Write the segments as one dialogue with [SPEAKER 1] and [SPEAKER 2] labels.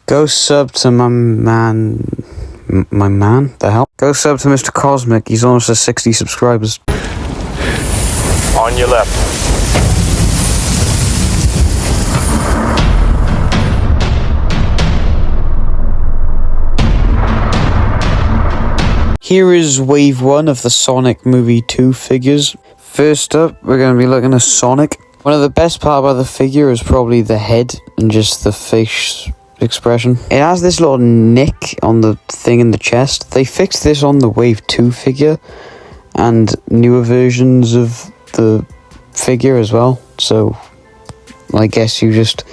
[SPEAKER 1] Go sub to my man. The hell? Go sub to Mr. Cosmic. He's almost at 60 subscribers.
[SPEAKER 2] On your left.
[SPEAKER 1] Here is wave 1 of the Sonic Movie 2 figures. First up, we're going to be looking at Sonic. One of the best part about the figure is probably the head and just the face expression. It has this little nick on the thing in the chest. They fixed this on the wave 2 figure and newer versions of the figure as well. So I guess you just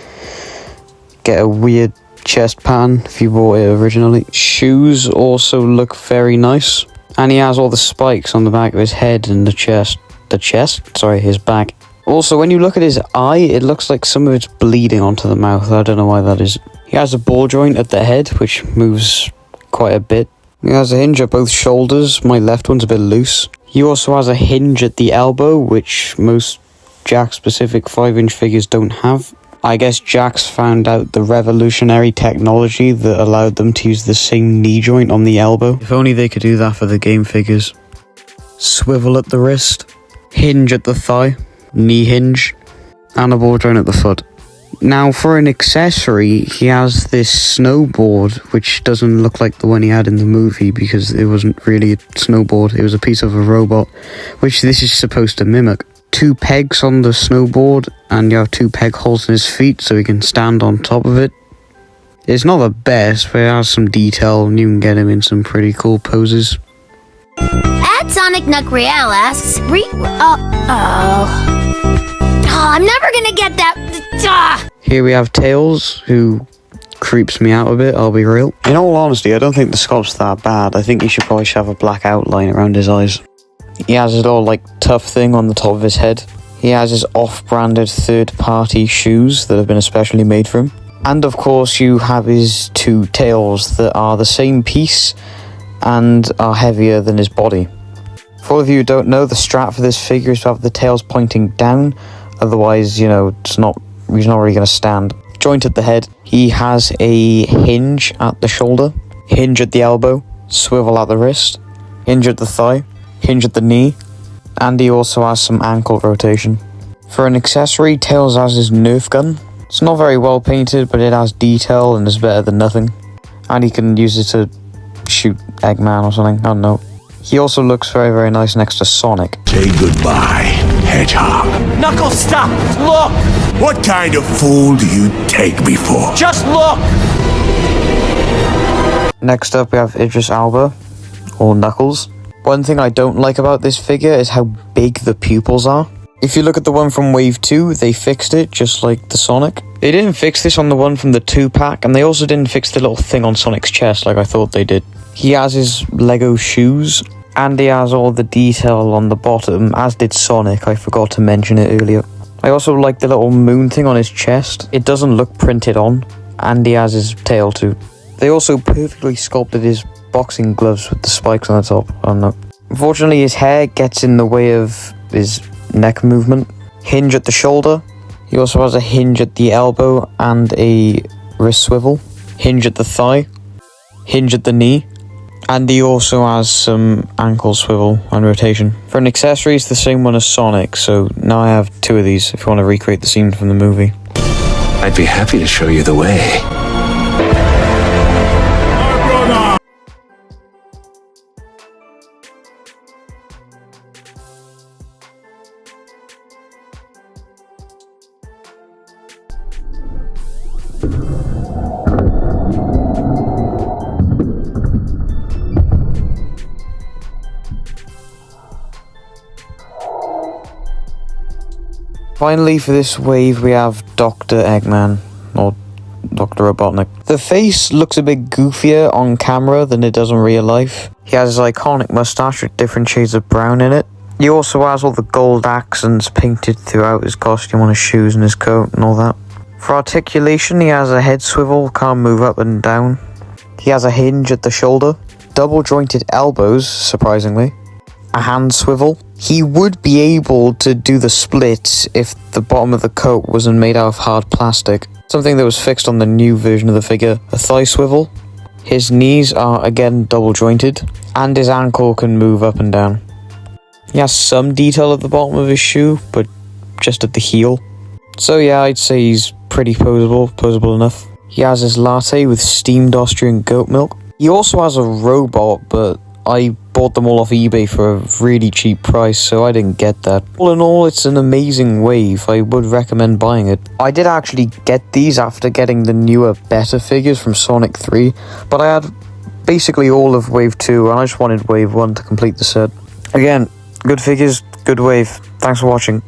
[SPEAKER 1] get a weird chest pattern if you bought it originally. Shoes also look very nice, and he has all the spikes on the back of his head and his back. Also, when you look at his eye, it looks like some of it's bleeding onto the mouth. I don't know why that is. He has a ball joint at the head, which moves quite a bit. He has a hinge at both shoulders. My left one's a bit loose. He also has a hinge at the elbow, which most Jakks specific 5-inch figures don't have. I guess Jakks found out the revolutionary technology that allowed them to use the same knee joint on the elbow. If only they could do that for the game figures. Swivel at the wrist, hinge at the thigh, knee hinge, and a ball joint at the foot. Now for an accessory, he has this snowboard, which doesn't look like the one he had in the movie because it wasn't really a snowboard, it was a piece of a robot, which this is supposed to mimic. 2 pegs on the snowboard, and you have 2 peg holes in his feet so he can stand on top of it. It's not the best, but it has some detail and you can get him in some pretty cool poses.
[SPEAKER 3] At Sonic Nuckreal asks, I'm never gonna get that.
[SPEAKER 1] Here we have Tails, who creeps me out a bit, I'll be real. In all honesty, I don't think the sculpt's that bad. I think he should probably have a black outline around his eyes. He has his little, tough thing on the top of his head. He has his off-branded third-party shoes that have been especially made for him. And, of course, you have his 2 tails that are the same piece and are heavier than his body. For all of you who don't know, the strat for this figure is to have the tails pointing down. Otherwise, he's not really going to stand. Joint at the head. He has a hinge at the shoulder, hinge at the elbow, swivel at the wrist, hinge at the thigh, hinge at the knee, and he also has some ankle rotation. For an accessory, Tails has his Nerf gun. It's not very well painted, but it has detail and is better than nothing. And he can use it to shoot Eggman or something, I don't know. He also looks very, very nice next to Sonic.
[SPEAKER 4] Say goodbye, Hedgehog.
[SPEAKER 2] Knuckles, stop! Look!
[SPEAKER 4] What kind of fool do you take me for?
[SPEAKER 2] Just look!
[SPEAKER 1] Next up we have Idris Elba, or Knuckles. One thing I don't like about this figure is how big the pupils are. If you look at the one from Wave 2, they fixed it just like the Sonic. They didn't fix this on the one from the 2-pack, and they also didn't fix the little thing on Sonic's chest like I thought they did. He has his Lego shoes, and he has all the detail on the bottom, as did Sonic. I forgot to mention it earlier. I also like the little moon thing on his chest. It doesn't look printed on, and he has his tail too. They also perfectly sculpted his boxing gloves with the spikes on the top. I don't know. Unfortunately, his hair gets in the way of his neck movement. Hinge at the shoulder. He also has a hinge at the elbow and a wrist swivel. Hinge at the thigh. Hinge at the knee. And he also has some ankle swivel and rotation. For an accessory, it's the same one as Sonic, so now I have 2 of these if you want to recreate the scene from the movie.
[SPEAKER 4] I'd be happy to show you the way.
[SPEAKER 1] Finally, for this wave, we have Dr. Eggman, or Dr. Robotnik. The face looks a bit goofier on camera than it does in real life. He has his iconic mustache with different shades of brown in it. He also has all the gold accents painted throughout his costume on his shoes and his coat and all that. For articulation, he has a head swivel, can't move up and down. He has a hinge at the shoulder, double jointed elbows, surprisingly, a hand swivel. He would be able to do the splits if the bottom of the coat wasn't made out of hard plastic. Something that was fixed on the new version of the figure. A thigh swivel. His knees are again double jointed. And his ankle can move up and down. He has some detail at the bottom of his shoe, but just at the heel. So yeah, I'd say he's pretty posable enough. He has his latte with steamed Austrian goat milk. He also has a robot, but I bought them all off eBay for a really cheap price, so I didn't get that. All in all, it's an amazing wave. I would recommend buying it. I did actually get these after getting the newer, better figures from Sonic 3, but I had basically all of Wave 2, and I just wanted Wave 1 to complete the set. Again, good figures, good wave. Thanks for watching.